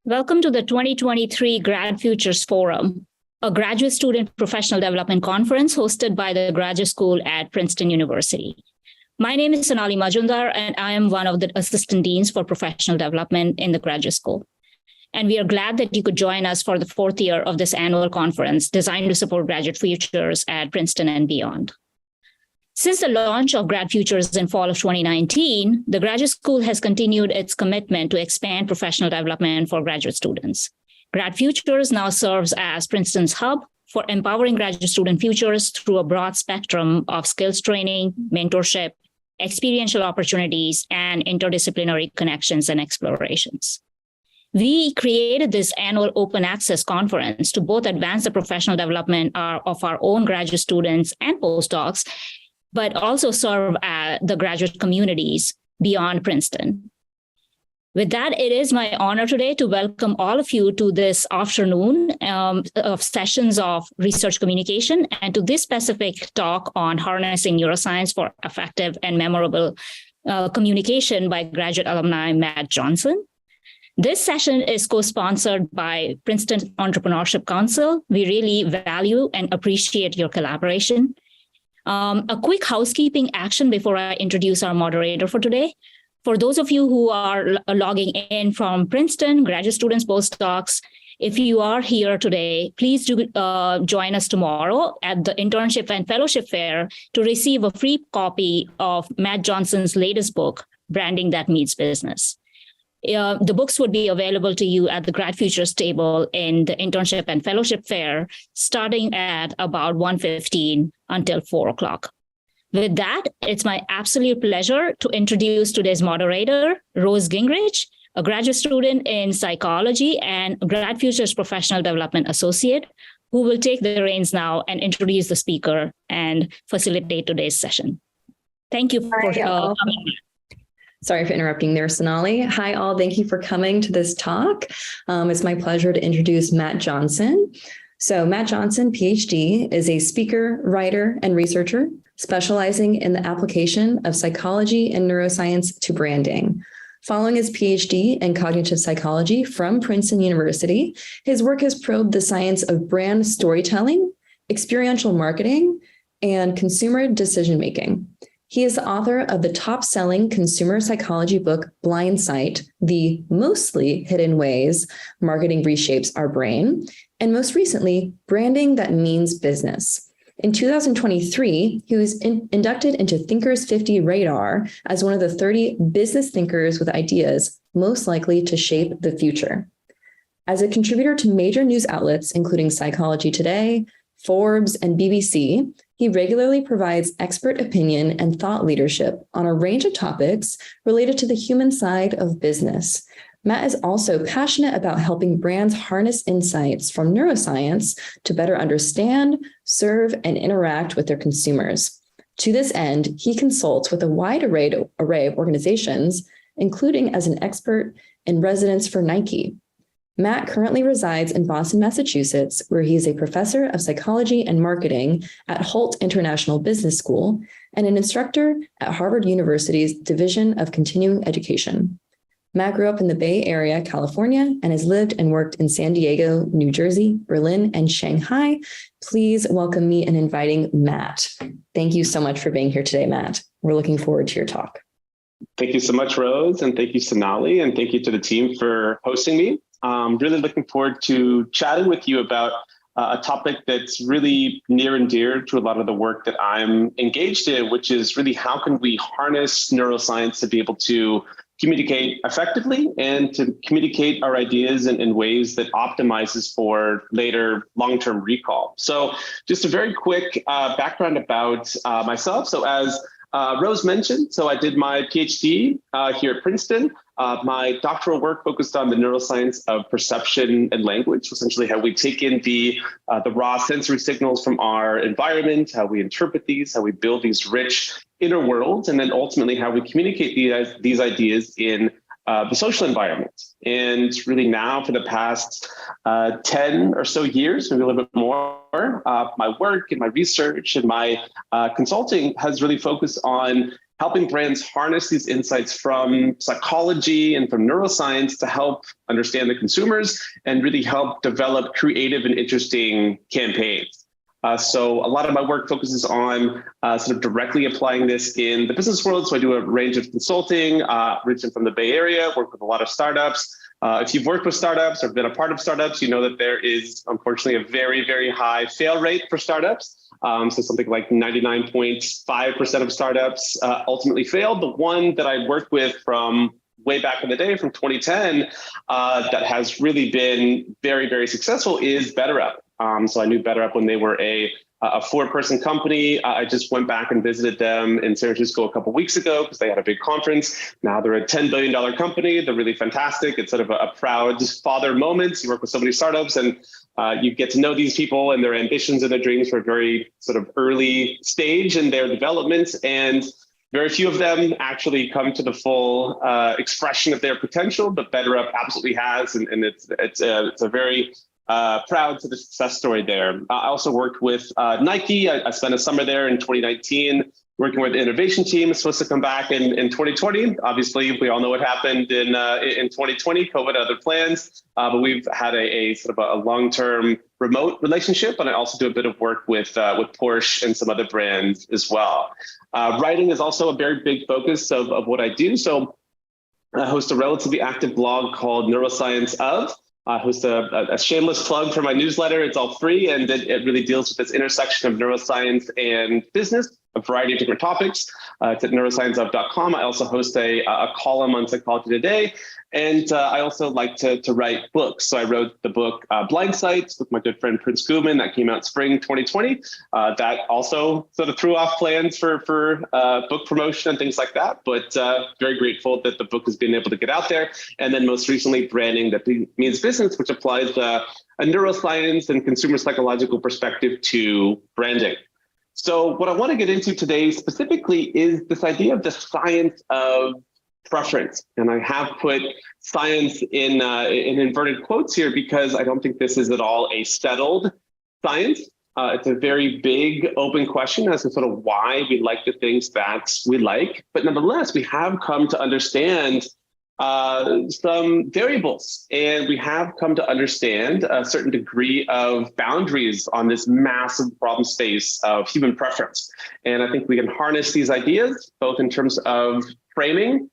Welcome to the 2023 gradFUTURES Forum, a graduate student professional development conference hosted by the graduate school at Princeton University. My name is Sonali Majumdar, and I am one of the assistant deans for professional development in the graduate school. And we are glad that you could join us for the fourth year of this annual conference designed to support graduate futures at Princeton and beyond. Since the launch of gradFUTURES in fall of 2019, the graduate school has continued its commitment to expand professional development for graduate students. gradFUTURES now serves as Princeton's hub for empowering graduate student futures through a broad spectrum of skills training, mentorship, experiential opportunities, and interdisciplinary connections and explorations. We created this annual open access conference to both advance the professional development of our own graduate students and postdocs, but also serve the graduate communities beyond Princeton. With that, it is my honor today to welcome all of you to this afternoon of sessions of research communication and to this specific talk on harnessing neuroscience for effective and memorable communication by graduate alumni Matt Johnson. This session is co-sponsored by Princeton Entrepreneurship Council. We really value and appreciate your collaboration. A quick housekeeping action before I introduce our moderator for today. For those of you who are logging in from Princeton, graduate students, postdocs, if you are here today, please do join us tomorrow at the Internship and Fellowship Fair to receive a free copy of Matt Johnson's latest book, Branding That Meets Business. The books would be available to you at the gradFUTURES table in the Internship and Fellowship Fair, starting at about 1:15 until 4 o'clock. With that, it's my absolute pleasure to introduce today's moderator, Rose Gingrich, a graduate student in psychology and gradFUTURES Professional Development Associate, who will take the reins now and introduce the speaker and facilitate today's session. Thank you for coming. Sorry for interrupting there, Sonali. Hi, all. Thank you for coming to this talk. It's my pleasure to introduce Matt Johnson. So Matt Johnson, Ph.D., is a speaker, writer, and researcher specializing in the application of psychology and neuroscience to branding. Following his Ph.D. in cognitive psychology from Princeton University, his work has probed the science of brand storytelling, experiential marketing, and consumer decision-making. He is the author of the top-selling consumer psychology book, Blindsight, The Mostly Hidden Ways Marketing Reshapes Our Brain, and most recently, Branding That Means Business. In 2023, he was inducted into Thinkers50 Radar as one of the 30 business thinkers with ideas most likely to shape the future. As a contributor to major news outlets, including Psychology Today, Forbes, and BBC, he regularly provides expert opinion and thought leadership on a range of topics related to the human side of business. Matt is also passionate about helping brands harness insights from neuroscience to better understand, serve, and interact with their consumers. To this end, he consults with a wide array of organizations, including as an expert in residence for Nike. Matt currently resides in Boston, Massachusetts, where he is a professor of psychology and marketing at Holt International Business School and an instructor at Harvard University's Division of Continuing Education. Matt grew up in the Bay Area, California, and has lived and worked in San Diego, New Jersey, Berlin, and Shanghai. Please welcome me in inviting Matt. Thank you so much for being here today, Matt. We're looking forward to your talk. Thank you so much, Rose, and thank you, Sonali, and thank you to the team for hosting me. I'm really looking forward to chatting with you about a topic that's really near and dear to a lot of the work that I'm engaged in, which is really how can we harness neuroscience to be able to communicate effectively and to communicate our ideas in ways that optimizes for later long-term recall. So just a very quick background about myself. So as Rose mentioned, so I did my PhD here at Princeton. My doctoral work focused on the neuroscience of perception and language, essentially how we take in the raw sensory signals from our environment, how we interpret these, how we build these rich inner worlds, and then ultimately how we communicate these ideas in the social environment. And really now for the past 10 or so years, maybe a little bit more, my work and my research and my consulting has really focused on helping brands harness these insights from psychology and from neuroscience to help understand the consumers and really help develop creative and interesting campaigns. So a lot of my work focuses on sort of directly applying this in the business world. So I do a range of consulting, originating from the Bay Area, work with a lot of startups. If you've worked with startups or been a part of startups, you know that there is unfortunately a very, very high fail rate for startups. So something like 99.5% of startups ultimately fail. The one that I worked with from way back in the day, from 2010, that has really been very, very successful is BetterUp. So I knew BetterUp when they were a 4-person company. I just went back and visited them in San Francisco a couple of weeks ago because they had a big conference. Now they're a $10 billion company. They're really fantastic. It's sort of a proud father moment. You work with so many startups and you get to know these people and their ambitions and their dreams for a very sort of early stage in their development. And very few of them actually come to the full expression of their potential, but BetterUp absolutely has. And it's a very proud to the success story there. I also worked with Nike. I spent a summer there in 2019 working with the innovation team. It's supposed to come back in 2020. Obviously, we all know what happened in 2020, COVID, other plans, but we've had a sort of a long-term remote relationship. And I also do a bit of work with Porsche and some other brands as well. Writing is also a very big focus of what I do. So I host a relatively active blog called Neuroscience of. I host a shameless plug for my newsletter. It's all free, and it really deals with this intersection of neuroscience and business, a variety of different topics. It's at neuroscienceof.com. I also host a column on Psychology Today, and I also like to write books. So I wrote the book Blindsight with my good friend Prince Guman that came out spring 2020. That also sort of threw off plans for book promotion and things like that, but very grateful that the book has been able to get out there. And then most recently, Branding That Means Business, which applies a neuroscience and consumer psychological perspective to branding. So what I want to get into today specifically is this idea of the science of preference. And I have put science in inverted quotes here because I don't think this is at all a settled science. It's a very big open question as to sort of why we like the things that we like. But nonetheless, we have come to understand some variables, and we have come to understand a certain degree of boundaries on this massive problem space of human preference. And I think we can harness these ideas both in terms of framing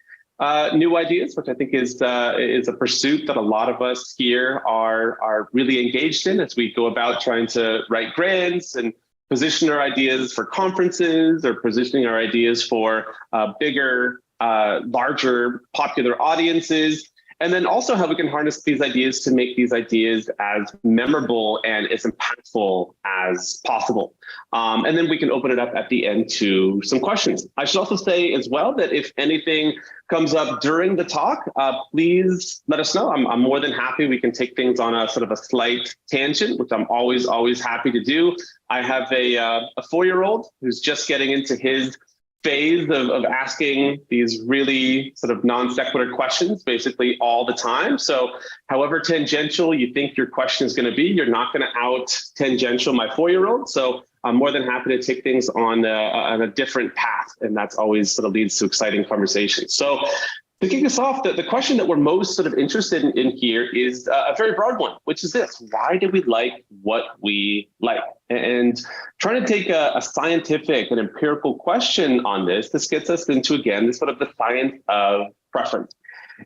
new ideas, which I think is a pursuit that a lot of us here are really engaged in as we go about trying to write grants and position our ideas for conferences or positioning our ideas for bigger, larger popular audiences. And then also how we can harness these ideas to make these ideas as memorable and as impactful as possible. And then we can open it up at the end to some questions. I should also say as well that if anything comes up during the talk, please let us know. I'm more than happy. We can take things on a sort of a slight tangent, which I'm always happy to do. I have a 4-year-old who's just getting into his phase of asking these really sort of non sequitur questions basically all the time. So however tangential you think your question is going to be, you're not going to out tangential my 4-year-old. So I'm more than happy to take things on a different path. And that's always sort of leads to exciting conversations. So to kick us off, the question that we're most sort of interested in here is a very broad one, which is this: why do we like what we like? And trying to take a scientific and empirical question on this gets us into, again, this sort of the science of preference.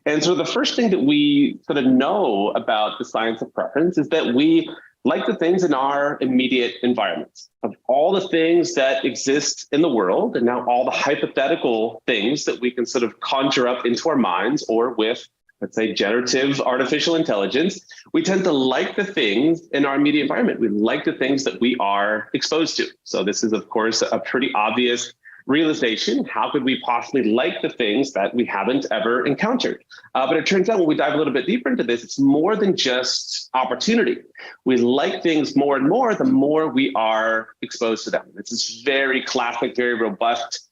And so the first thing that we sort of know about the science of preference is that we like the things in our immediate environments. Of all the things that exist in the world, and now all the hypothetical things that we can sort of conjure up into our minds, or with, let's say, generative artificial intelligence, we tend to like the things in our immediate environment. We like the things that we are exposed to. So this is, of course, a pretty obvious realization. How could we possibly like the things that we haven't ever encountered? But it turns out when we dive a little bit deeper into this, it's more than just opportunity. We like things more and more the more we are exposed to them. It's this very classic, very robust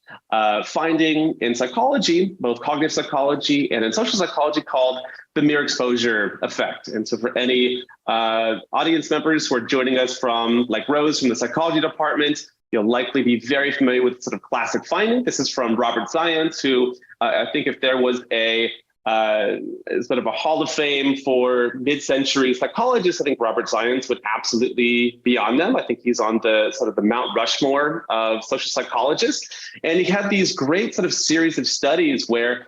finding in psychology, both cognitive psychology and in social psychology, called the mere exposure effect. And so for any audience members who are joining us from, like Rose from the psychology department, You'll likely be very familiar with sort of classic finding. This is from Robert Zients, who I think if there was a sort of a hall of fame for mid-century psychologists, I think Robert Zients would absolutely be on them. I think he's on the sort of the Mount Rushmore of social psychologists. And he had these great sort of series of studies where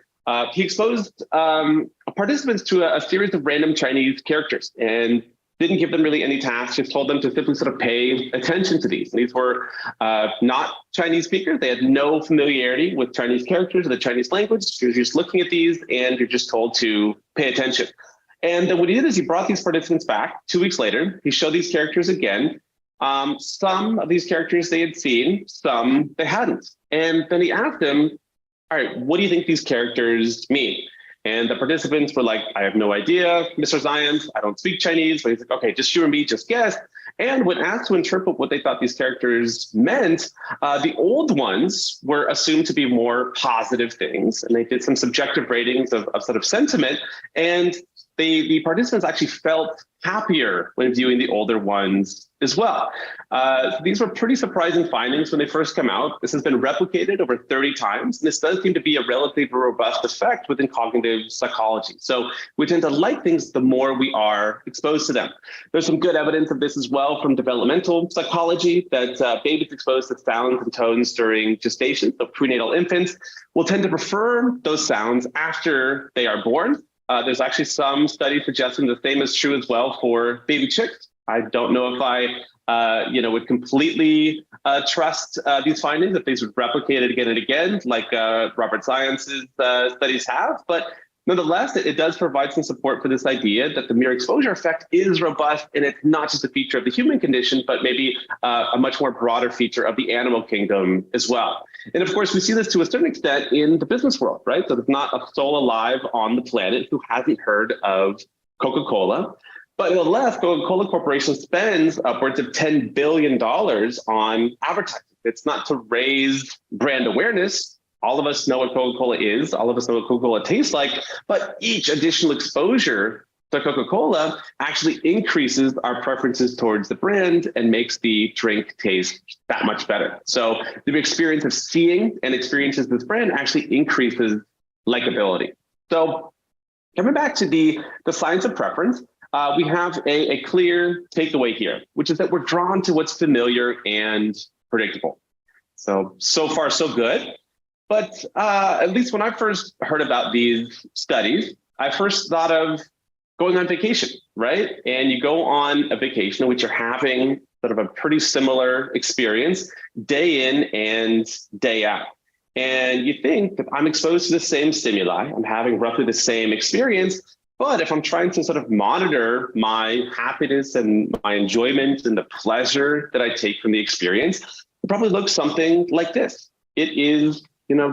he exposed participants to a series of random Chinese characters and didn't give them really any tasks, just told them to simply sort of pay attention to these. And these were not Chinese speakers. They had no familiarity with Chinese characters or the Chinese language. You're just looking at these and you're just told to pay attention. And then what he did is he brought these participants back 2 weeks later. He showed these characters again. Some of these characters they had seen, some they hadn't. And then he asked them, all right, what do you think these characters mean? And the participants were like, I have no idea, Mr. Zients, I don't speak Chinese. But he's like, okay, just you and me, just guess. And when asked to interpret what they thought these characters meant, the old ones were assumed to be more positive things. And they did some subjective ratings of sort of sentiment. And the participants actually felt happier when viewing the older ones as well. These were pretty surprising findings when they first come out. This has been replicated over 30 times. And this does seem to be a relatively robust effect within cognitive psychology. So we tend to like things the more we are exposed to them. There's some good evidence of this as well from developmental psychology, that babies exposed to sounds and tones during gestation, so prenatal infants, will tend to prefer those sounds after they are born. There's actually some studies suggesting the same is true as well for baby chicks. I don't know if I would completely trust these findings, if these would replicate it again and again, like Robert Zients' studies have. But nonetheless, it does provide some support for this idea that the mere exposure effect is robust, and it's not just a feature of the human condition, but maybe a much more broader feature of the animal kingdom as well. And of course, we see this to a certain extent in the business world, right? So there's not a soul alive on the planet who hasn't heard of Coca-Cola. But nonetheless, Coca-Cola Corporation spends upwards of $10 billion on advertising. It's not to raise brand awareness. All of us know what Coca-Cola is. All of us know what Coca-Cola tastes like. But each additional exposure to Coca-Cola actually increases our preferences towards the brand and makes the drink taste that much better. So the experience of seeing and experiences this brand actually increases likability. So coming back to the science of preference, we have a clear takeaway here, which is that we're drawn to what's familiar and predictable. So far, so good. But at least when I first heard about these studies, I first thought of going on vacation, right? And you go on a vacation in which you're having sort of a pretty similar experience day in and day out. And you think that I'm exposed to the same stimuli, I'm having roughly the same experience. But if I'm trying to sort of monitor my happiness and my enjoyment and the pleasure that I take from the experience, it probably looks something like this. It is,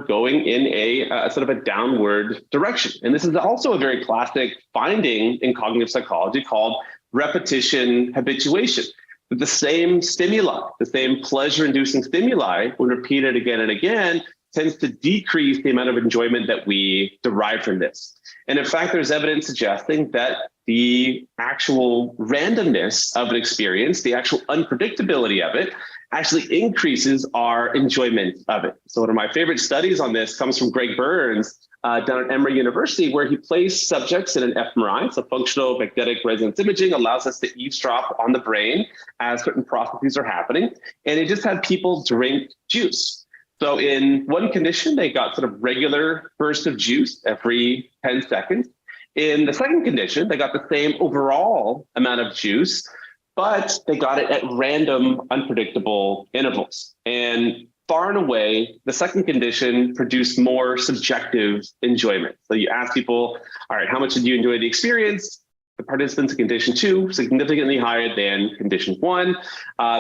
going in a sort of a downward direction. And this is also a very classic finding in cognitive psychology called repetition habituation. That the same stimuli, the same pleasure-inducing stimuli, when repeated again and again, tends to decrease the amount of enjoyment that we derive from this. And in fact, there's evidence suggesting that the actual randomness of an experience, the actual unpredictability of it, actually increases our enjoyment of it. So one of my favorite studies on this comes from Greg Burns down at Emory University, where he placed subjects in an fMRI, so functional magnetic resonance imaging allows us to eavesdrop on the brain as certain processes are happening. And he just had people drink juice. So in one condition, they got sort of regular bursts of juice every 10 seconds. In the second condition, they got the same overall amount of juice, but they got it at random, unpredictable intervals. And far and away, the second condition produced more subjective enjoyment. So you ask people, all right, how much did you enjoy the experience? The participants in condition 2, significantly higher than condition 1.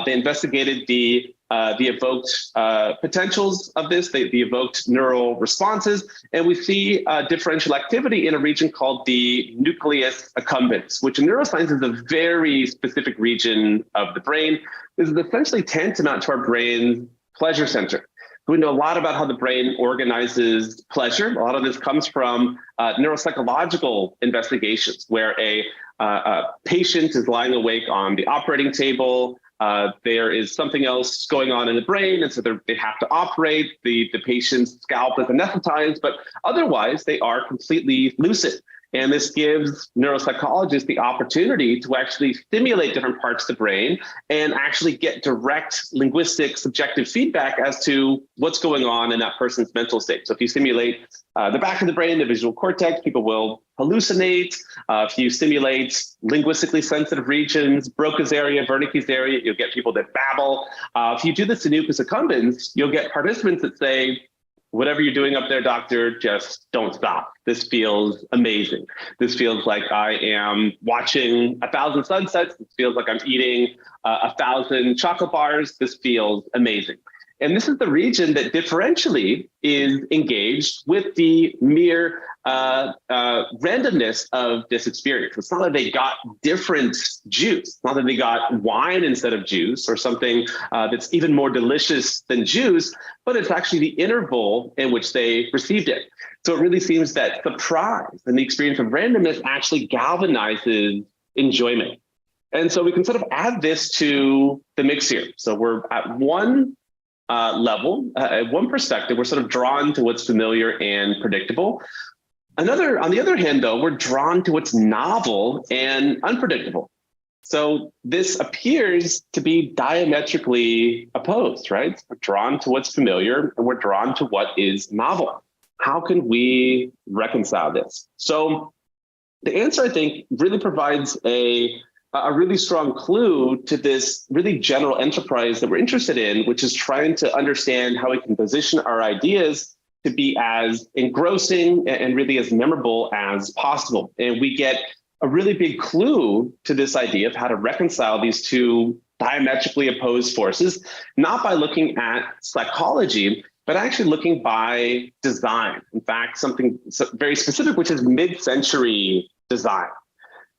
They investigated the evoked potentials of this, the evoked neural responses, and we see differential activity in a region called the nucleus accumbens, which in neuroscience is a very specific region of the brain. This is essentially tantamount to our brain's pleasure center. We know a lot about how the brain organizes pleasure. A lot of this comes from neuropsychological investigations where a patient is lying awake on the operating table. there is something else going on in the brain, and so they have to operate. The patient's scalp is anesthetized, but otherwise they are completely lucid. And this gives neuropsychologists the opportunity to actually stimulate different parts of the brain and actually get direct linguistic subjective feedback as to what's going on in that person's mental state. So if you stimulate the back of the brain, the visual cortex, people will hallucinate. If you stimulate linguistically sensitive regions, Broca's area, Wernicke's area, you'll get people that babble. If you do this to nucleus accumbens, you'll get participants that say, whatever you're doing up there, doctor, just don't stop. This feels amazing. This feels like I am watching 1,000 sunsets. This feels like I'm eating 1,000 chocolate bars. This feels amazing. And this is the region that differentially is engaged with the mere randomness of this experience. It's not that they got different juice. It's not that they got wine instead of juice or something that's even more delicious than juice, but it's actually the interval in which they received it. So it really seems that surprise and the experience of randomness actually galvanizes enjoyment. And so we can sort of add this to the mix here. So we're at one level, at one perspective, we're sort of drawn to what's familiar and predictable. On the other hand, though, we're drawn to what's novel and unpredictable. So this appears to be diametrically opposed, right? We're drawn to what's familiar and we're drawn to what is novel. How can we reconcile this? So the answer, I think, really provides a really strong clue to this really general enterprise that we're interested in, which is trying to understand how we can position our ideas to be as engrossing and really as memorable as possible. And we get a really big clue to this idea of how to reconcile these two diametrically opposed forces, not by looking at psychology, but actually looking by design. In fact, something very specific, which is mid-century design.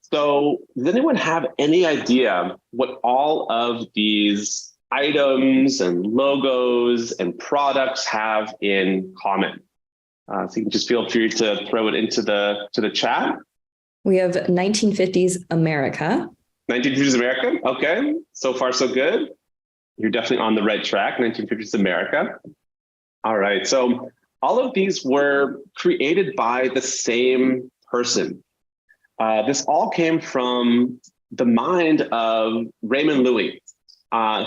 So does anyone have any idea what all of these items and logos and products have in common? So you can just feel free to throw it into the chat. We have 1950s America. 1950s America, okay. So far, so good. You're definitely on the right track, 1950s America. All right, so all of these were created by the same person. This all came from the mind of Raymond Loewy,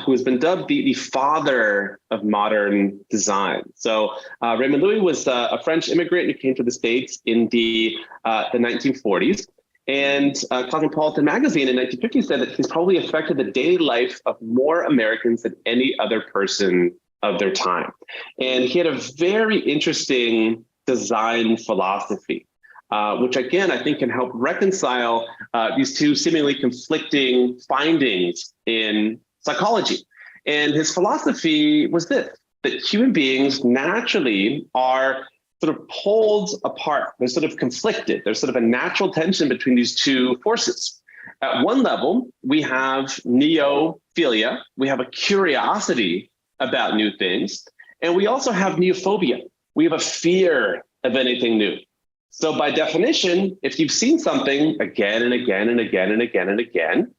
who has been dubbed the father of modern design. So Raymond Loewy was a French immigrant who came to the States in the 1940s. And Cosmopolitan magazine in 1950 said that he's probably affected the daily life of more Americans than any other person of their time. And he had a very interesting design philosophy. Which again, I think can help reconcile these two seemingly conflicting findings in psychology. And his philosophy was this, that human beings naturally are sort of pulled apart. They're sort of conflicted. There's sort of a natural tension between these two forces. At one level, we have neophilia. We have a curiosity about new things. And we also have neophobia. We have a fear of anything new. So by definition, if you've seen something again and again and again and again and again,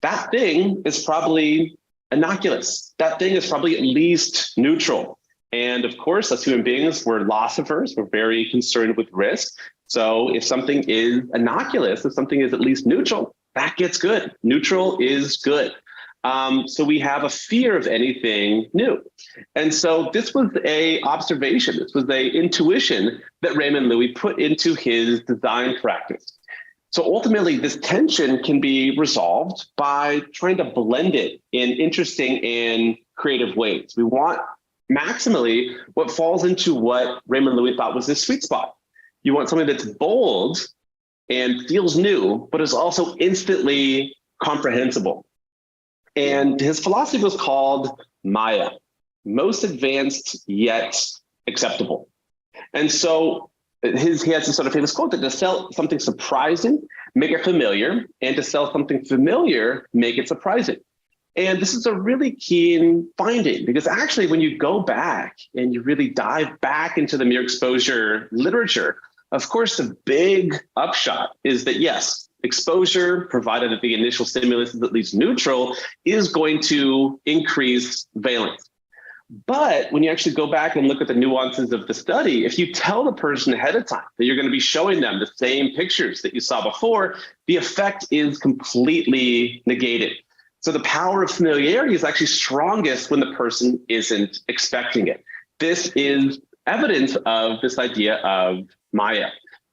that thing is probably innocuous. That thing is probably at least neutral. And of course, as human beings, we're loss averse. We're very concerned with risk. So if something is innocuous, if something is at least neutral, that gets good. Neutral is good. So we have a fear of anything new. And so this was a observation, this was a intuition that Raymond Loewy put into his design practice. So ultimately, this tension can be resolved by trying to blend it in interesting and creative ways. We want maximally what falls into what Raymond Loewy thought was his sweet spot. You want something that's bold and feels new, but is also instantly comprehensible. And his philosophy was called Maya, most advanced yet acceptable. And so he has this sort of famous quote that to sell something surprising, make it familiar, and to sell something familiar, make it surprising. And this is a really keen finding because actually when you go back and you really dive back into the mere exposure literature, of course, the big upshot is that yes, exposure, provided that the initial stimulus is at least neutral, is going to increase valence. But when you actually go back and look at the nuances of the study, if you tell the person ahead of time that you're going to be showing them the same pictures that you saw before, the effect is completely negated. So the power of familiarity is actually strongest when the person isn't expecting it. This is evidence of this idea of Maya,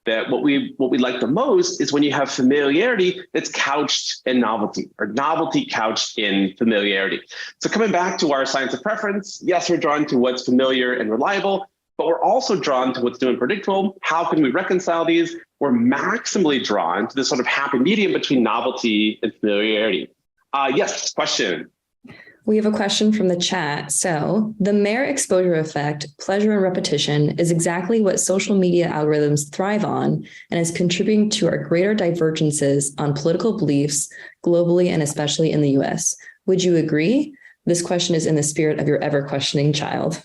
that what we like the most is when you have familiarity that's couched in novelty, or novelty couched in familiarity. So coming back to our science of preference, yes, we're drawn to what's familiar and reliable, but we're also drawn to what's new and predictable. How can we reconcile these? We're maximally drawn to this sort of happy medium between novelty and familiarity. Yes, question. We have a question from the chat. So the mere exposure effect, pleasure and repetition is exactly what social media algorithms thrive on and is contributing to our greater divergences on political beliefs globally and especially in the US. Would you agree? This question is in the spirit of your ever questioning child.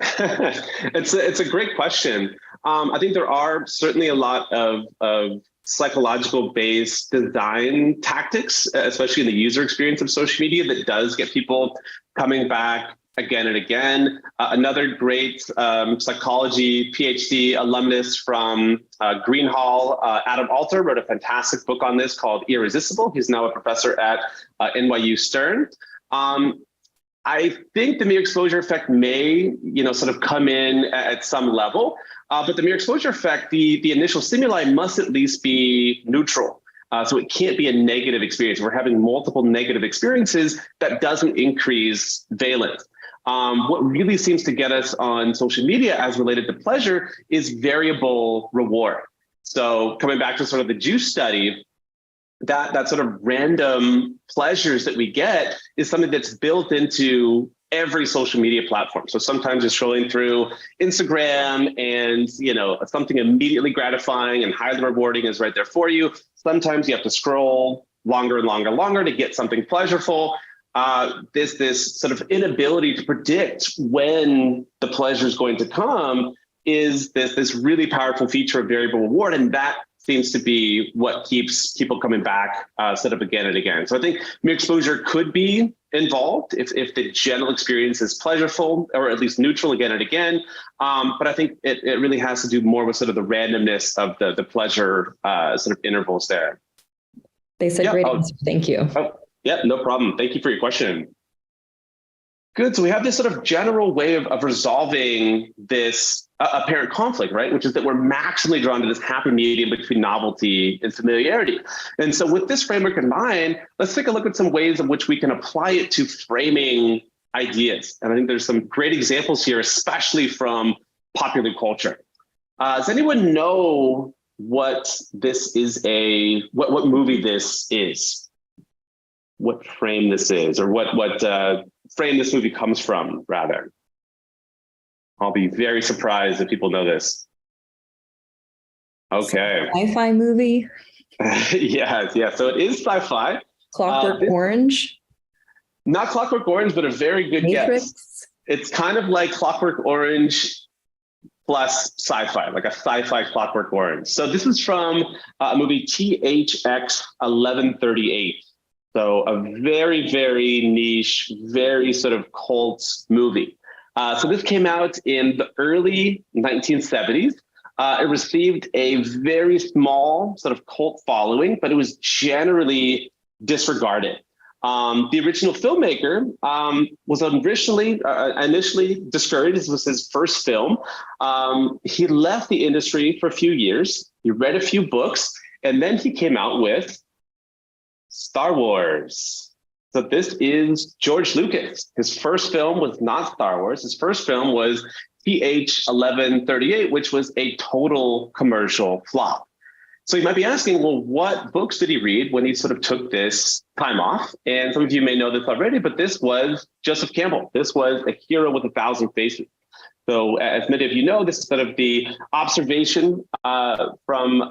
It's a great question. I think there are certainly a lot of psychological based design tactics, especially in the user experience of social media, that does get people coming back again and again. Another great psychology Ph.D. alumnus from Greenhall, Adam Alter, wrote a fantastic book on this called Irresistible. He's now a professor at NYU Stern. I think the mere exposure effect may, sort of come in at some level, but the mere exposure effect, the initial stimuli must at least be neutral. So it can't be a negative experience. We're having multiple negative experiences that doesn't increase valence. What really seems to get us on social media as related to pleasure is variable reward. So coming back to sort of the juice study, that sort of random pleasures that we get is something that's built into every social media platform. So sometimes you're scrolling through Instagram and, something immediately gratifying and highly rewarding is right there for you. Sometimes you have to scroll longer and longer to get something pleasureful. This sort of inability to predict when the pleasure is going to come is this really powerful feature of variable reward. And that seems to be what keeps people coming back sort of again and again. So I think mere exposure could be involved if the general experience is pleasureful or at least neutral again and again. But I think it really has to do more with sort of the randomness of the pleasure sort of intervals there. They said great answer. Thank you. Yeah, no problem. Thank you for your question. Good. So we have this sort of general way of resolving this apparent conflict, right? Which is that we're maximally drawn to this happy medium between novelty and familiarity. And so with this framework in mind, let's take a look at some ways in which we can apply it to framing ideas. And I think there's some great examples here, especially from popular culture. Does anyone know what this is what movie this is? What frame this is, or what frame this movie comes from, rather? I'll be very surprised if people know this. Okay. Sci-fi movie? Yeah. So it is sci-fi. Clockwork Orange? Not Clockwork Orange, but a very good Matrix? guess. It's kind of like Clockwork Orange plus sci-fi, like a sci-fi Clockwork Orange. So this is from a movie THX 1138. So a very, very niche, very sort of cult movie. So this came out in the early 1970s. It received a very small sort of cult following, but it was generally disregarded. The original filmmaker was initially discouraged. This was his first film. He left the industry for a few years. He read a few books, and then he came out with Star Wars. So this is George Lucas. His first film was not Star Wars. His first film was TH 1138, which was a total commercial flop. So you might be asking, well, what books did he read when he sort of took this time off? And some of you may know this already, but this was Joseph Campbell. This was A Hero with a Thousand Faces. So as many of you know, this is sort of the observation from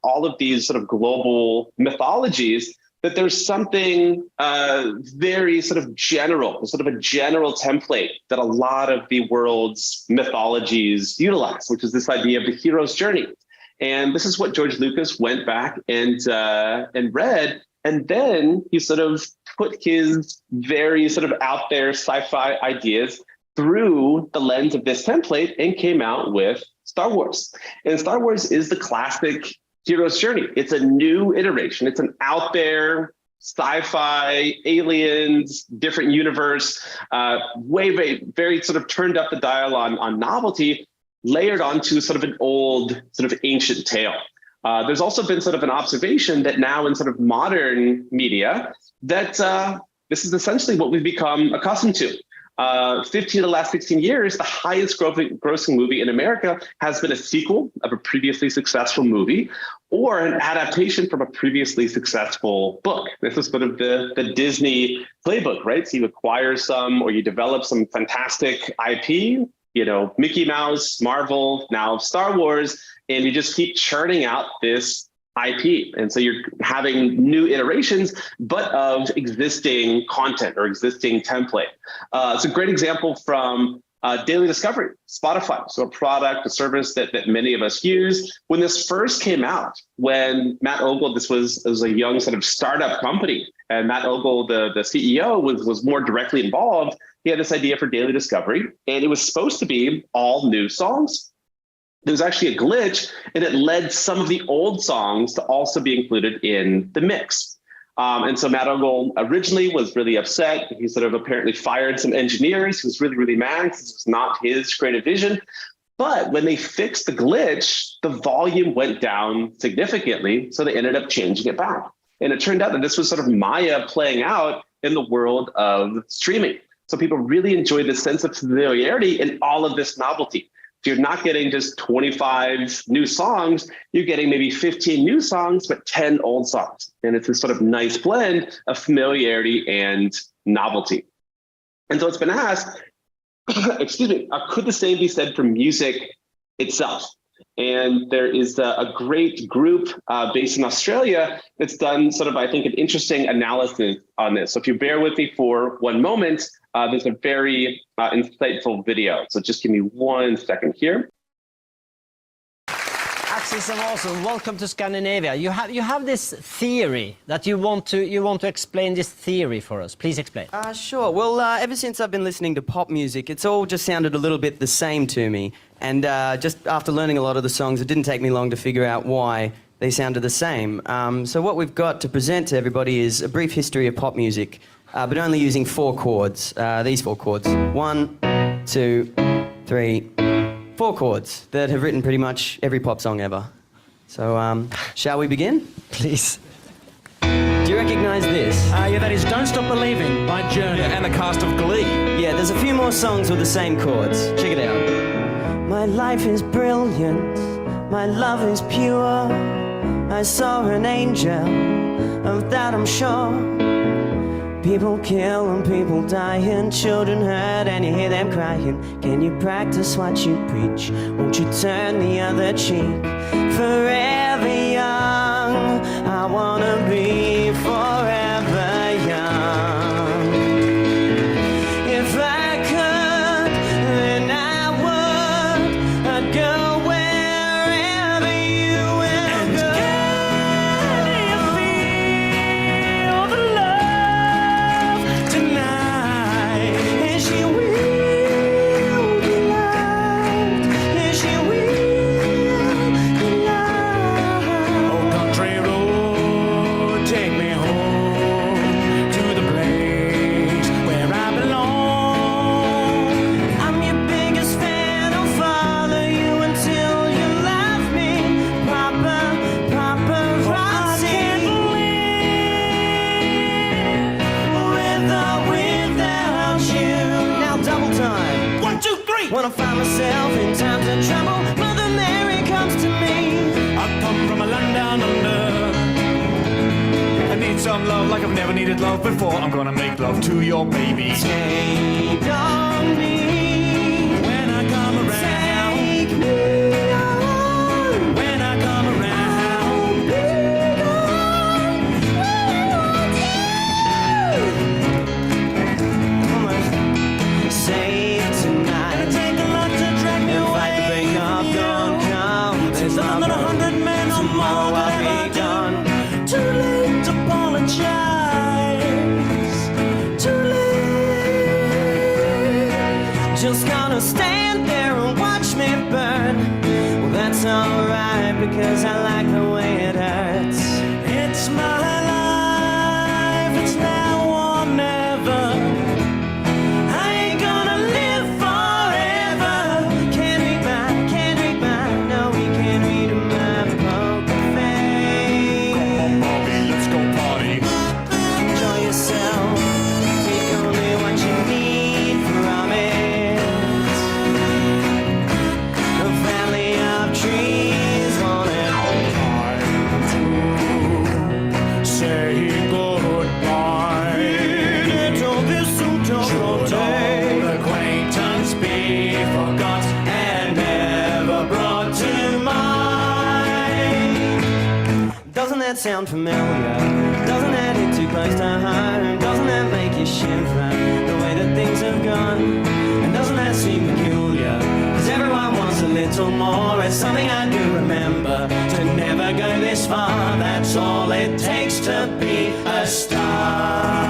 all of these sort of global mythologies that there's something very sort of general, sort of a general template that a lot of the world's mythologies utilize, which is this idea of the hero's journey. And this is what George Lucas went back and read. And then he sort of put his very sort of out there sci-fi ideas through the lens of this template and came out with Star Wars. And Star Wars is the classic hero's journey. It's a new iteration. It's an out there sci-fi, aliens, different universe, very sort of turned up the dial on novelty, layered onto sort of an old, sort of ancient tale. There's also been sort of an observation that now in sort of modern media, that this is essentially what we've become accustomed to. 15 of the last 16 years, the highest grossing movie in America has been a sequel of a previously successful movie or an adaptation from a previously successful book. This is sort of the Disney playbook, right? So you acquire some or you develop some fantastic IP, Mickey Mouse, Marvel, now Star Wars, and you just keep churning out this IP. And so you're having new iterations, but of existing content or existing template. It's a great example from daily discovery, Spotify. So a product, a service that many of us use. When this first came out, when Matt Ogle, this was a young sort of startup company, and Matt Ogle, the CEO, was more directly involved. He had this idea for daily discovery, and it was supposed to be all new songs. There was actually a glitch, and it led some of the old songs to also be included in the mix. And so Matt Ogle originally was really upset. He sort of apparently fired some engineers. He was really, really mad because this was not his creative vision. But when they fixed the glitch, the volume went down significantly. So they ended up changing it back. And it turned out that this was sort of Maya playing out in the world of streaming. So people really enjoyed this sense of familiarity and all of this novelty. So you're not getting just 25 new songs, you're getting maybe 15 new songs, but 10 old songs. And it's this sort of nice blend of familiarity and novelty. And so it's been asked, could the same be said for music itself? And there is a great group based in Australia that's done sort of, I think, an interesting analysis on this. So if you bear with me for one moment, there's a very insightful video. So just give me 1 second here. Axis and awesome. Welcome to Scandinavia. You have this theory that you want to explain this theory for us. Please explain. Sure. Well, ever since I've been listening to pop music, it's all just sounded a little bit the same to me. And just after learning a lot of the songs, it didn't take me long to figure out why they sounded the same. So what we've got to present to everybody is a brief history of pop music, but only using 4 chords. These 4 chords. 1, 2, 3, 4 chords that have written pretty much every pop song ever. So, shall we begin? Please. Do you recognize this? Yeah, that is Don't Stop Believing by Journey. Yeah, and the cast of Glee. Yeah, there's a few more songs with the same chords. Check it out. My life is brilliant, my love is pure. I saw an angel, of that I'm sure. People kill and people die and children hurt and you hear them crying. Can you practice what you preach? Won't you turn the other cheek? Forever young, I wanna be forever young. If I could, then I would. I'd go wherever you will go. Can you feel the love tonight? And she will be loved. And she will be loved. Oh, country road, take me home to the place where I belong. I'm your biggest fan. I'll follow you until you love me. Paparazzi. With or without you. Now double time. 1, 2, 3. Wanna find myself in times of trouble. Mother Mary comes to me. I come from a land down under. I need some love like I've never needed love before. I'm gonna make love to your baby. Take on me. When I come around, Take me on. when I come around. I'll be gone when I want you. Almost save tonight. Take a lot to drag me And away fight the break of from you. dawn. Come, there's London, love. 100 'cause I like the way it hurts. It's my life, it's now or never. I ain't gonna live forever. Can't read my, no, we can't read my poker face. Bobby, let's go party. Enjoy yourself, take only what you need from it. A family of trees won't it? Time to say goodbye. Little mistletoe, should old acquaintance be forgot and never brought to mind? Doesn't that sound familiar? Doesn't that hit too close to home? Doesn't that make you shiver, the way that things have gone? And doesn't that seem peculiar? 'Cause everyone wants a little more. It's something I do remember, to never go this far. That's all it takes to be a star.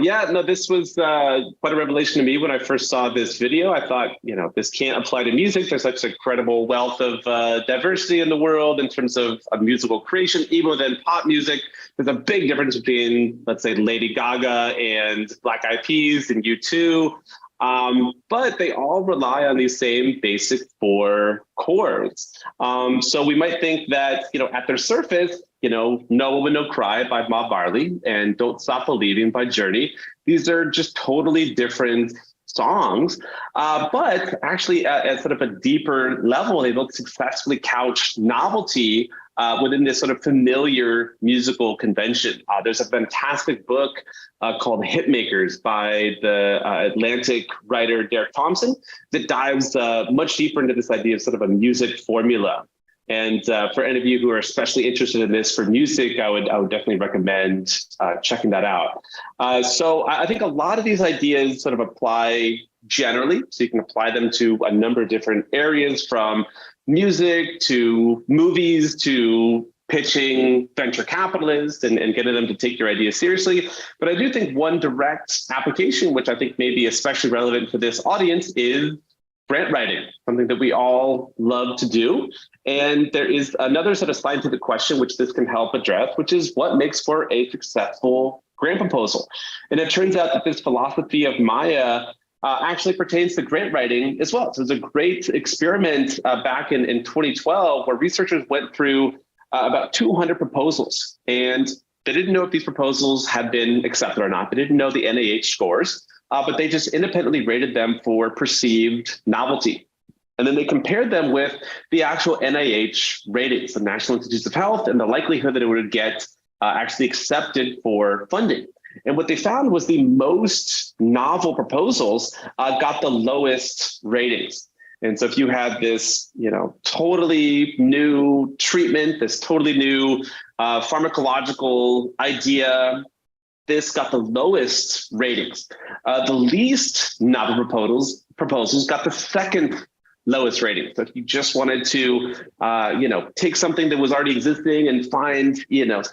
Yeah, no, this was quite a revelation to me when I first saw this video. I thought, this can't apply to music. There's such an incredible wealth of diversity in the world in terms of musical creation. Even within pop music, there's a big difference between, let's say, Lady Gaga and Black Eyed Peas and U2. But they all rely on these same basic 4 chords. So we might think that, at their surface, No Woman, No Cry by Bob Marley and Don't Stop Believing by Journey. These are just totally different songs, but actually at sort of a deeper level, they both successfully couch novelty within this sort of familiar musical convention. There's a fantastic book called Hitmakers by the Atlantic writer Derek Thompson that dives much deeper into this idea of sort of a music formula. And for any of you who are especially interested in this for music, I would definitely recommend checking that out. So I think a lot of these ideas sort of apply generally, so you can apply them to a number of different areas, from music to movies to pitching venture capitalists and getting them to take your ideas seriously. But I do think one direct application, which I think may be especially relevant for this audience, is grant writing, something that we all love to do. And there is another sort of scientific question which this can help address, which is what makes for a successful grant proposal. And it turns out that this philosophy of Maya actually pertains to grant writing as well. So there's a great experiment back in 2012 where researchers went through about 200 proposals, and they didn't know if these proposals had been accepted or not. They didn't know the NIH scores, but they just independently rated them for perceived novelty. And then they compared them with the actual NIH ratings, the National Institutes of Health, and the likelihood that it would get actually accepted for funding. And what they found was the most novel proposals got the lowest ratings. And so if you had this, totally new treatment, this totally new pharmacological idea, this got the lowest ratings. The least novel proposals got the second lowest rating. So if you just wanted to, take something that was already existing and find,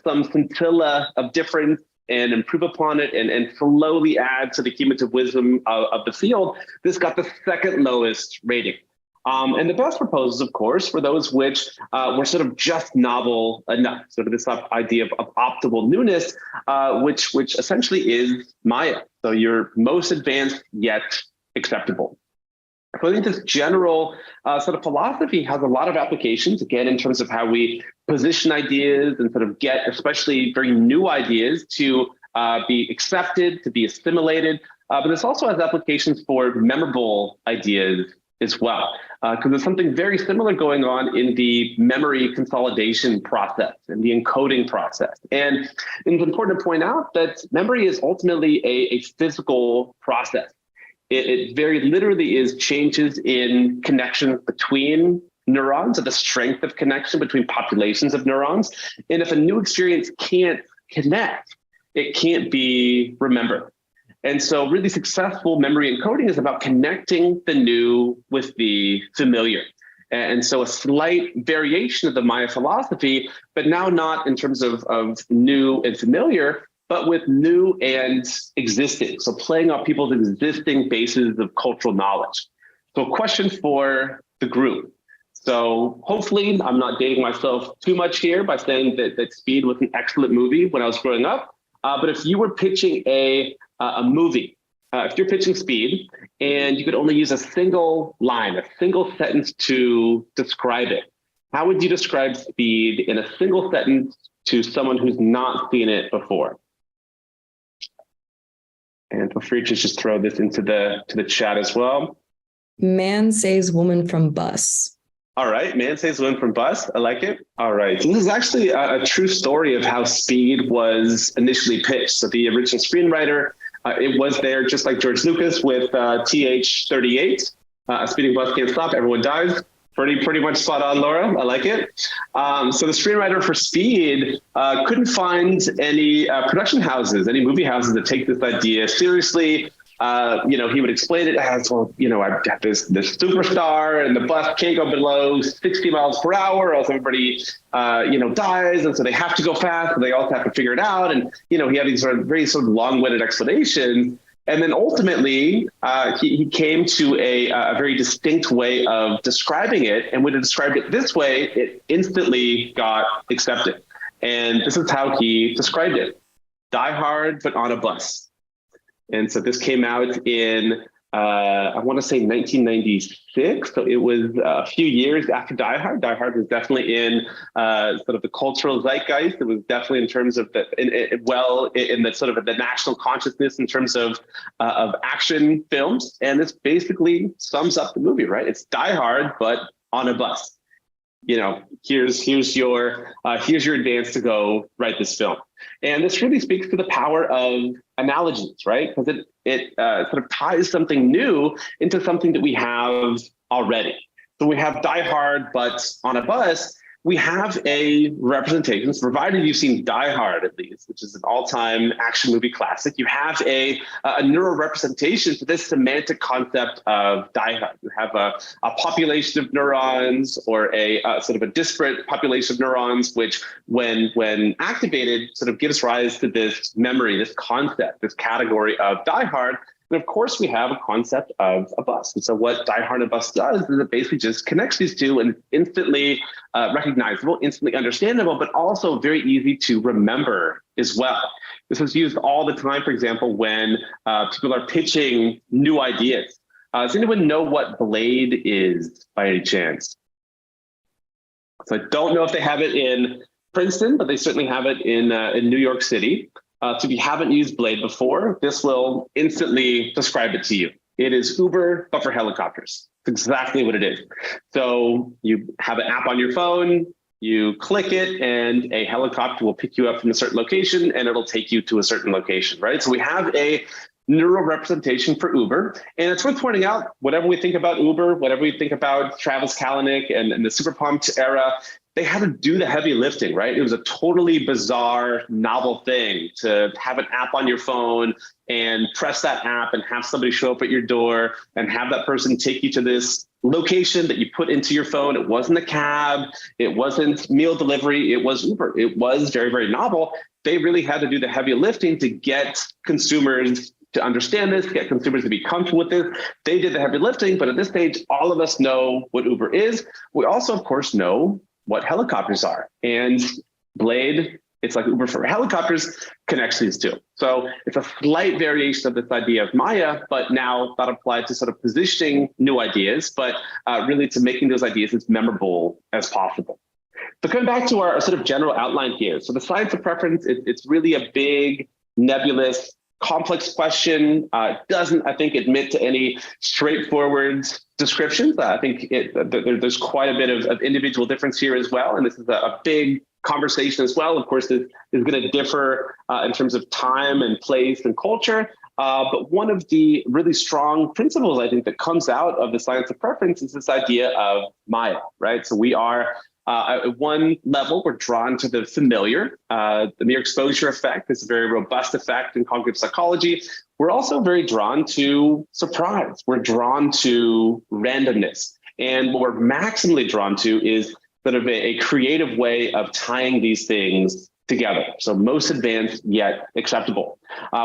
some scintilla of difference and improve upon it and slowly add to the cumulative wisdom of the field, this got the second lowest rating. And the best proposals, of course, were those which were sort of just novel enough. Sort of this idea of optimal newness, which essentially is Maya. So you're most advanced yet acceptable. So I think this general sort of philosophy has a lot of applications, again, in terms of how we position ideas and sort of get especially very new ideas to be accepted, to be assimilated. But this also has applications for memorable ideas as well, because there's something very similar going on in the memory consolidation process and the encoding process. And it's important to point out that memory is ultimately a physical process. It very literally is changes in connections between neurons, or the strength of connection between populations of neurons. And if a new experience can't connect, it can't be remembered. And so really successful memory encoding is about connecting the new with the familiar. And so a slight variation of the Maya philosophy, but now not in terms of new and familiar, but with new and existing. So playing on people's existing bases of cultural knowledge. So a question for the group. So hopefully I'm not dating myself too much here by saying that Speed was an excellent movie when I was growing up. But if you were pitching a movie, if you're pitching Speed and you could only use a single line, a single sentence to describe it, how would you describe Speed in a single sentence to someone who's not seen it before? And feel free to just throw this into the chat as well. Man saves woman from bus. All right, man saves woman from bus. I like it. All right. So this is actually a true story of how Speed was initially pitched. So the original screenwriter, it was there just like George Lucas with TH-38. A speeding bus can't stop, everyone dies. Pretty much spot on, Laura. I like it. So the screenwriter for Speed couldn't find any production houses, any movie houses that take this idea seriously. He would explain it as, well, I've got this superstar and the bus can't go below 60 miles per hour or else everybody, dies. And so they have to go fast and they also have to figure it out. And, he had these very long-winded explanations. And then ultimately, he came to a very distinct way of describing it. And when he described it this way, it instantly got accepted. And this is how he described it. Die hard, but on a bus. And so this came out in, I want to say 1996. So it was a few years after Die Hard. Die Hard was definitely in sort of the cultural zeitgeist. It was definitely in terms of in the sort of the national consciousness in terms of action films. And this basically sums up the movie, right? It's Die Hard, but on a bus. Here's your advance to go write this film. And this really speaks to the power of analogies, right? Because it sort of ties something new into something that we have already. So we have Die Hard, but on a bus, we have a representation, so provided you've seen Die Hard at least, which is an all-time action movie classic, you have a neural representation for this semantic concept of Die Hard. You have a population of neurons or a sort of a disparate population of neurons, which when activated sort of gives rise to this memory, this concept, this category of Die Hard. And of course, we have a concept of a bus. And so what Die Hard and a bus does is it basically just connects these two and instantly recognizable, instantly understandable, but also very easy to remember as well. This is used all the time, for example, when people are pitching new ideas. Does anyone know what Blade is by any chance? So I don't know if they have it in Princeton, but they certainly have it in New York City. So if you haven't used Blade before, this will instantly describe it to you. It is Uber, but for helicopters. It's exactly what it is. So you have an app on your phone, you click it, and a helicopter will pick you up from a certain location, and it'll take you to a certain location, right? So we have a neural representation for Uber. And it's worth pointing out, whatever we think about Uber, whatever we think about Travis Kalanick and the super pumped era, they had to do the heavy lifting, right? It was a totally bizarre, novel thing to have an app on your phone and press that app and have somebody show up at your door and have that person take you to this location that you put into your phone. It wasn't a cab. It wasn't meal delivery. It was Uber. It was very, very novel. They really had to do the heavy lifting to get consumers to understand this, get consumers to be comfortable with this. They did the heavy lifting, but at this stage, all of us know what Uber is. We also, of course, know what helicopters are. And Blade, it's like Uber for helicopters, connects these two. So it's a slight variation of this idea of Maya, but now not applied to sort of positioning new ideas, but really to making those ideas as memorable as possible. So coming back to our sort of general outline here. So the science of preference, it's really a big, nebulous, complex question. Doesn't, I think, admit to any straightforward descriptions. I think there's quite a bit of individual difference here as well. And this is a big conversation as well. Of course, this is going to differ in terms of time and place and culture. But one of the really strong principles, I think, that comes out of the science of preference is this idea of Maya, right? So we are at one level, we're drawn to the familiar. The mere exposure effect is a very robust effect in cognitive psychology. We're also very drawn to surprise. We're drawn to randomness. And what we're maximally drawn to is sort of a creative way of tying these things together. So most advanced yet acceptable.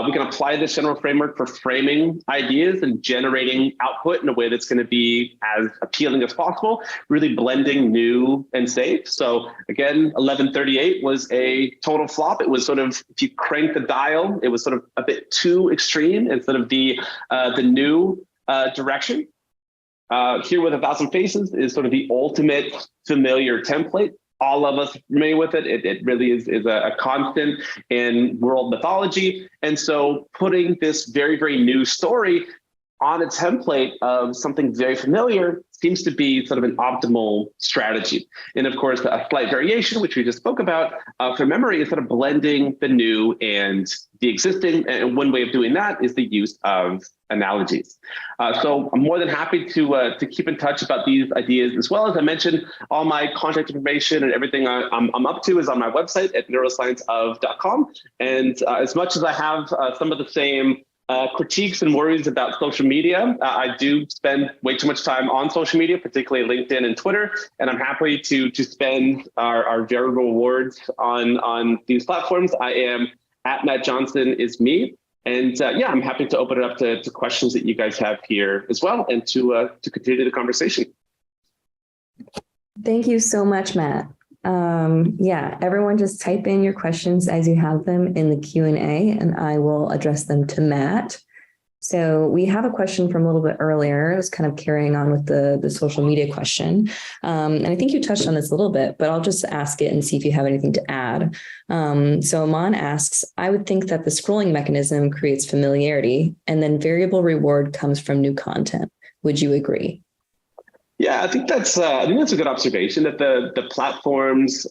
We can apply this general framework for framing ideas and generating output in a way that's going to be as appealing as possible, really blending new and safe. So again, 1138 was a total flop. It was sort of, if you crank the dial, it was sort of a bit too extreme instead of the new direction. Here with 1,000 Faces is sort of the ultimate familiar template. All of us are familiar with it. It really is a constant in world mythology. And so putting this very, very new story on a template of something very familiar seems to be sort of an optimal strategy. And of course, a slight variation, which we just spoke about, for memory is sort of blending the new and the existing. And one way of doing that is the use of analogies. So I'm more than happy to keep in touch about these ideas. As well as I mentioned, all my contact information and everything I'm up to is on my website at neuroscienceof.com. And as much as I have some of the same critiques and worries about social media, I do spend way too much time on social media, particularly LinkedIn and Twitter, and I'm happy to spend our variable rewards on these platforms. I am at Matt Johnson is me, and yeah, I'm happy to open it up to questions that you guys have here as well, and to continue the conversation. Thank you so much, Matt. Yeah, everyone just type in your questions as you have them in the Q&A, and I will address them to Matt. So we have a question from a little bit earlier. It was kind of carrying on with the social media question. And I think you touched on this a little bit, but I'll just ask it and see if you have anything to add. So Aman asks, I would think that the scrolling mechanism creates familiarity and then variable reward comes from new content. Would you agree? Yeah, I think that's a good observation that the platforms,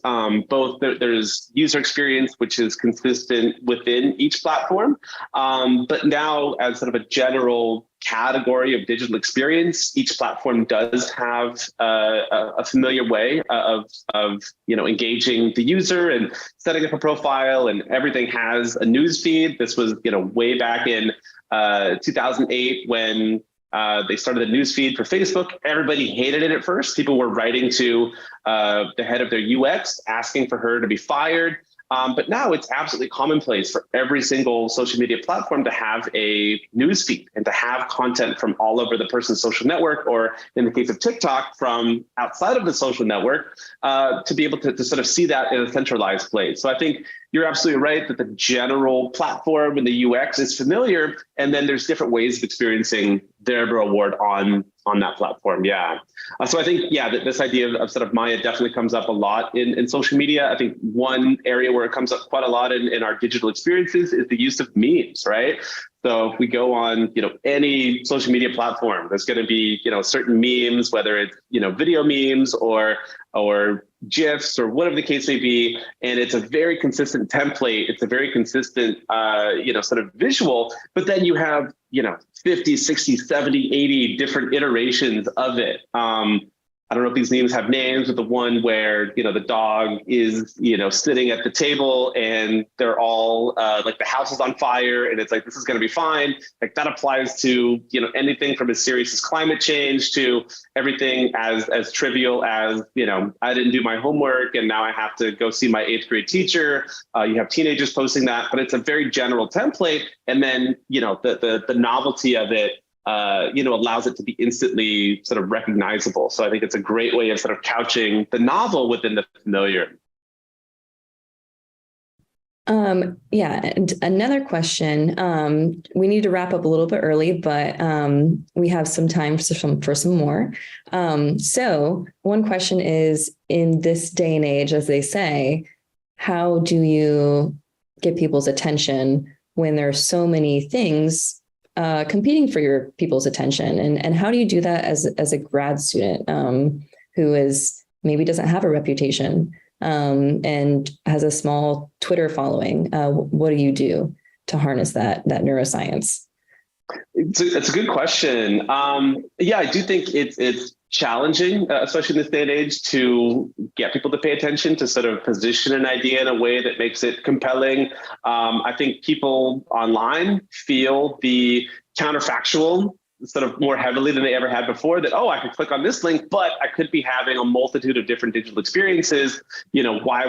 both there's user experience, which is consistent within each platform, but now as sort of a general category of digital experience, each platform does have a familiar way of engaging the user and setting up a profile, and everything has a news feed. This was way back in 2008 when they started the news feed for Facebook. Everybody hated it at first. People were writing to the head of their UX, asking for her to be fired. But now it's absolutely commonplace for every single social media platform to have a news feed and to have content from all over the person's social network, or in the case of TikTok, from outside of the social network, to be able to sort of see that in a centralized place. So I think you're absolutely right that the general platform and the UX is familiar, and then there's different ways of experiencing their reward on that platform. Yeah. So I think, yeah, this idea of sort of Maya definitely comes up a lot in social media. I think one area where it comes up quite a lot in our digital experiences is the use of memes, right? So if we go on, any social media platform, there's going to be, certain memes, whether it's, video memes or GIFs or whatever the case may be. And it's a very consistent template. It's a very consistent, sort of visual, but then you have, 50, 60, 70, 80 different iterations of it. I don't know if these memes have names, but the one where, the dog is, sitting at the table and they're all like the house is on fire and it's like, this is going to be fine. Like that applies to, anything from as serious as climate change to everything as trivial as, I didn't do my homework and now I have to go see my 8th grade teacher. You have teenagers posting that, but it's a very general template. And then, the novelty of it, allows it to be instantly sort of recognizable. So I think it's a great way of sort of couching the novel within the familiar. Yeah, and another question. We need to wrap up a little bit early, but we have some time for some more. So one question is, in this day and age, as they say, how do you get people's attention when there are so many things competing for your people's attention, and how do you do that as a grad student who is maybe doesn't have a reputation and has a small Twitter following? What do you do to harness that neuroscience? It's a good question. Yeah, I do think it's challenging, especially in this day and age, to get people to pay attention, to sort of position an idea in a way that makes it compelling. I think people online feel the counterfactual sort of more heavily than they ever had before, that, oh, I could click on this link, but I could be having a multitude of different digital experiences. Why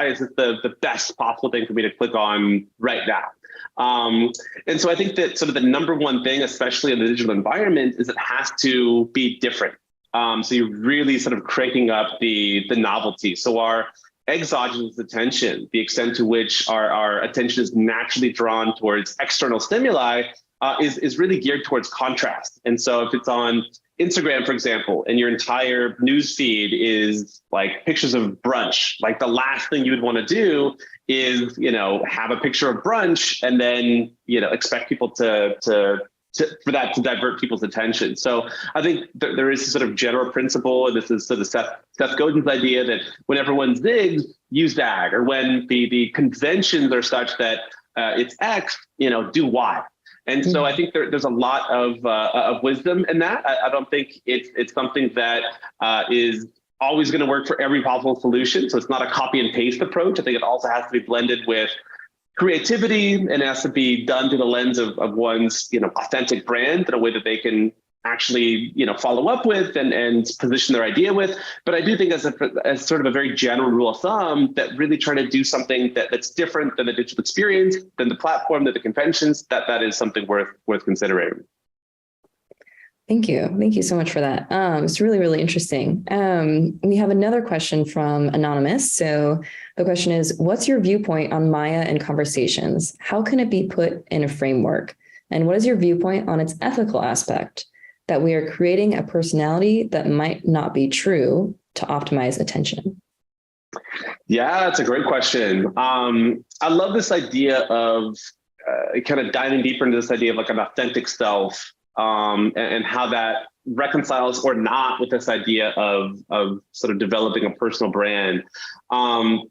is this the best possible thing for me to click on right now? And so I think that sort of the number one thing, especially in the digital environment, is it has to be different. So you're really sort of cranking up the novelty. So our exogenous attention, the extent to which our attention is naturally drawn towards external stimuli, is really geared towards contrast. And so if it's on Instagram, for example, and your entire news feed is like pictures of brunch, like the last thing you would want to do is, have a picture of brunch and then, expect people for that to divert people's attention. So I think there is a sort of general principle, and this is sort of Seth Godin's idea, that when everyone zigs, you zag, or when the conventions are such that it's X, do Y. And so I think there's a lot of wisdom in that. I don't think it's something that is always going to work for every possible solution. So it's not a copy and paste approach. I think it also has to be blended with creativity, and it has to be done through the lens of one's authentic brand in a way that they can actually follow up with and position their idea with. But I do think as sort of a very general rule of thumb, that really trying to do something that's different than the digital experience, than the platform, than the conventions, that is something worth considering. Thank you. Thank you so much for that. It's really, really interesting. We have another question from Anonymous. So the question is, what's your viewpoint on Maya and conversations? How can it be put in a framework? And what is your viewpoint on its ethical aspect, that we are creating a personality that might not be true to optimize attention? Yeah, that's a great question. I love this idea of kind of diving deeper into this idea of like an authentic self. And how that reconciles or not with this idea of sort of developing a personal brand.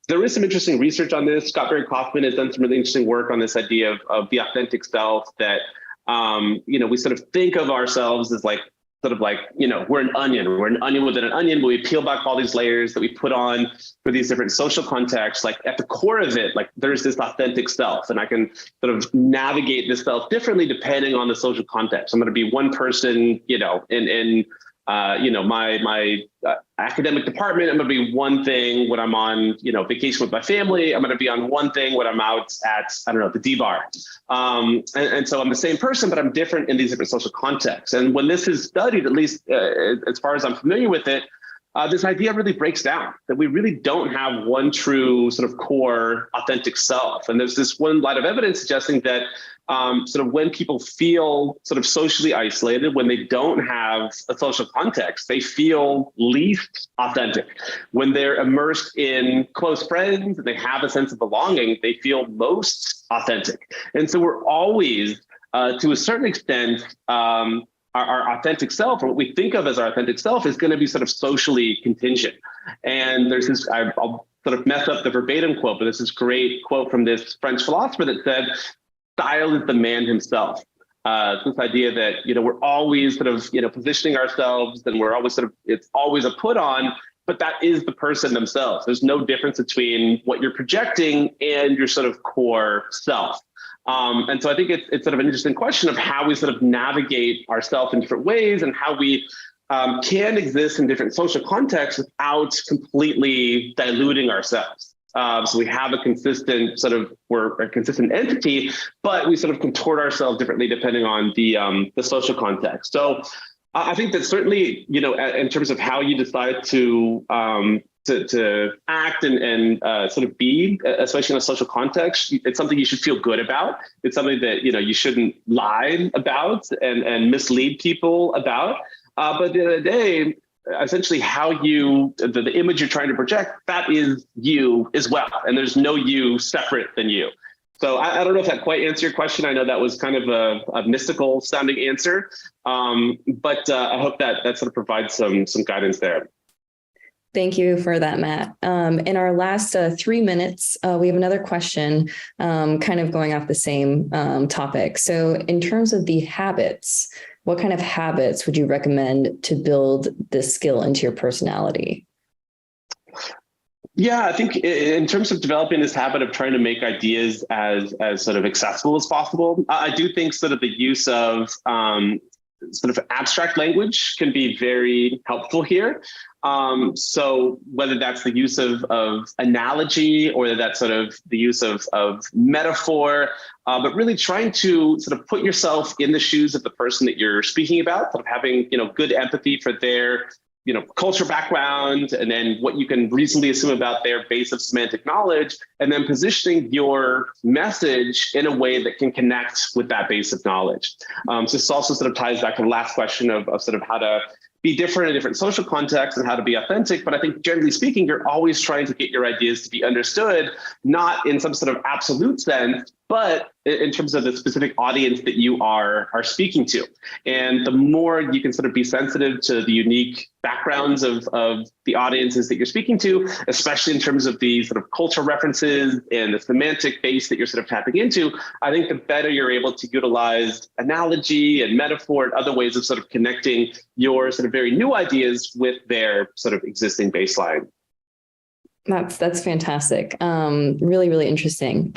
There is some interesting research on this. Scott Barry Kaufman has done some really interesting work on this idea of the authentic self, that, we sort of think of ourselves as like, we're an onion. We're an onion within an onion, but we peel back all these layers that we put on for these different social contexts. Like at the core of it, like there's this authentic self, and I can sort of navigate this self differently depending on the social context. I'm going to be one person, in my academic department. I'm going to be one thing when I'm on, vacation with my family. I'm going to be on one thing when I'm out at, the D bar. And so I'm the same person, but I'm different in these different social contexts. And when this is studied, at least as far as I'm familiar with it, this idea really breaks down, that we really don't have one true sort of core authentic self. And there's this one line of evidence suggesting that sort of when people feel sort of socially isolated, when they don't have a social context, they feel least authentic. When they're immersed in close friends and they have a sense of belonging, they feel most authentic. And so we're always, to a certain extent, our authentic self, or what we think of as our authentic self, is going to be sort of socially contingent. And there's this, I'll sort of mess up the verbatim quote, but there's this great quote from this French philosopher that said, "Style is the man himself." This idea that, we're always sort of, positioning ourselves, and we're always it's always a put on, but that is the person themselves. There's no difference between what you're projecting and your sort of core self. And so I think it's sort of an interesting question of how we sort of navigate ourselves in different ways, and how we can exist in different social contexts without completely diluting ourselves. So we have a consistent we're a consistent entity, but we sort of contort ourselves differently depending on the social context. So I think that certainly, in terms of how you decide to act and sort of be, especially in a social context, it's something you should feel good about. It's something that, you shouldn't lie about and mislead people about. But at the end of the day, essentially how the image you're trying to project, that is you as well. And there's no you separate than you. So I don't know if that quite answered your question. I know that was kind of a mystical sounding answer, but I hope that sort of provides some guidance there. Thank you for that, Matt. In our last 3 minutes, we have another question kind of going off the same topic. So in terms of the habits, what kind of habits would you recommend to build this skill into your personality? Yeah, I think in terms of developing this habit of trying to make ideas as sort of accessible as possible, I do think sort of the use of sort of abstract language can be very helpful here. So whether that's the use of analogy or that's sort of the use of metaphor, but really trying to sort of put yourself in the shoes of the person that you're speaking about, sort of having, good empathy for their, culture background, and then what you can reasonably assume about their base of semantic knowledge, and then positioning your message in a way that can connect with that base of knowledge. So this also sort of ties back to the last question of sort of how to be different in different social contexts and how to be authentic. But I think generally speaking, you're always trying to get your ideas to be understood, not in some sort of absolute sense, but in terms of the specific audience that you are speaking to. And the more you can sort of be sensitive to the unique backgrounds of the audiences that you're speaking to, especially in terms of the sort of cultural references and the semantic base that you're sort of tapping into, I think the better you're able to utilize analogy and metaphor and other ways of sort of connecting your sort of very new ideas with their sort of existing baseline. That's fantastic. Really, really interesting.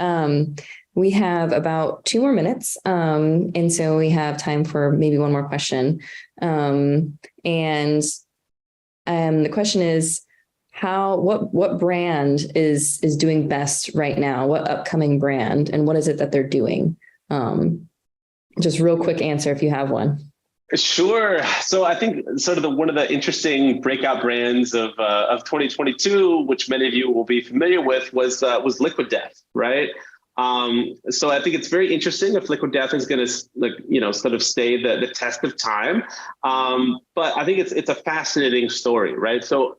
We have about 2 more minutes. And so we have time for maybe one more question. And the question is, what brand is doing best right now? What upcoming brand, and what is it that they're doing? Just real quick answer if you have one. Sure. So I think sort of one of the interesting breakout brands of 2022, which many of you will be familiar with, was Liquid Death, right? So I think it's very interesting if Liquid Death is going to, sort of stay the test of time. But I think it's a fascinating story, right? So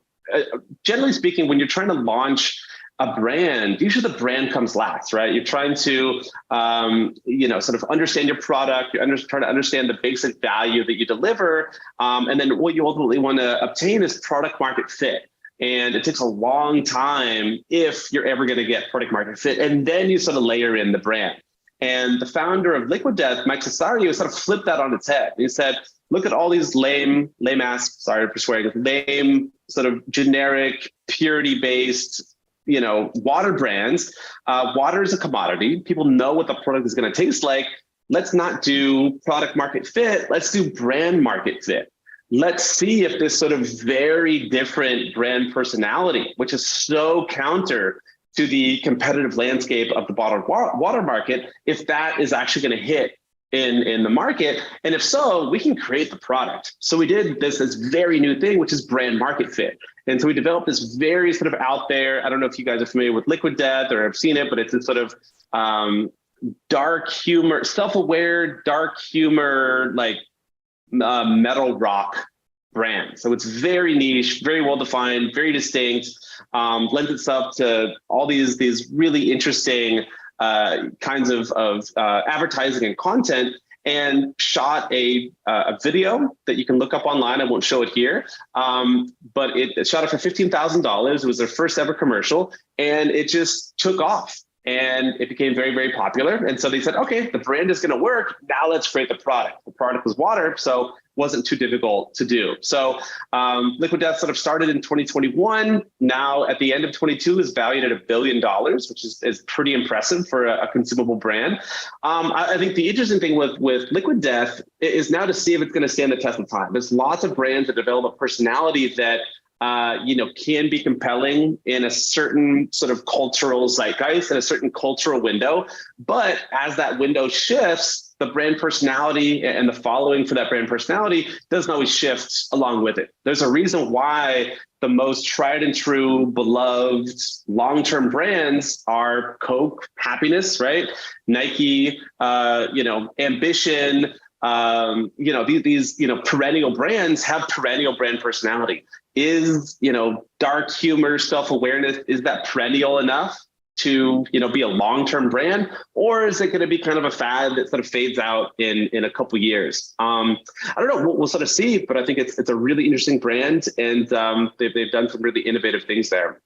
generally speaking, when you're trying to launch a brand, usually the brand comes last, right? You're trying to, sort of understand your product. You're trying to understand the basic value that you deliver. And then what you ultimately want to obtain is product market fit. And it takes a long time if you're ever going to get product market fit. And then you sort of layer in the brand. And the founder of Liquid Death, Mike Cesario, sort of flipped that on its head. He said, look at all these lame sort of generic, purity-based, water brands. Water is a commodity. People know what the product is going to taste like. Let's not do product market fit. Let's do brand market fit. Let's see if this sort of very different brand personality, which is so counter to the competitive landscape of the bottled water market, if that is actually going to hit in the market. And if so, we can create the product. So we did this very new thing, which is brand market fit. And so we developed this very sort of out there, I don't know if you guys are familiar with Liquid Death or have seen it, but it's a sort of dark humor, self-aware, dark humor, like metal rock brand. So it's very niche, very well-defined, very distinct, lends itself to all these really interesting kinds of advertising and content, and shot a video that you can look up online. I won't show it here, but it shot it for $15,000. It was their first ever commercial, and it just took off. And it became very, very popular. And so they said, okay, the brand is going to work. Now let's create the product. The product was water, so it wasn't too difficult to do. So Liquid Death sort of started in 2021. Now at the end of 22 is valued at $1 billion, which is pretty impressive for a consumable brand. I think the interesting thing with Liquid Death is now to see if it's going to stand the test of time. There's lots of brands that develop a personality that can be compelling in a certain sort of cultural zeitgeist and a certain cultural window. But as that window shifts, the brand personality and the following for that brand personality doesn't always shift along with it. There's a reason why the most tried and true, beloved, long-term brands are Coke, happiness, right? Nike, ambition, these perennial brands have perennial brand personality. Is, dark humor, self-awareness, is that perennial enough to, be a long-term brand? Or is it going to be kind of a fad that sort of fades out in a couple of years? I don't know, we'll sort of see, but I think it's a really interesting brand, and they've done some really innovative things there.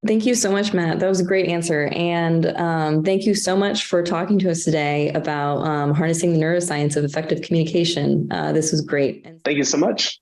Thank you so much, Matt. That was a great answer. And thank you so much for talking to us today about harnessing the neuroscience of effective communication. This was great. Thank you so much.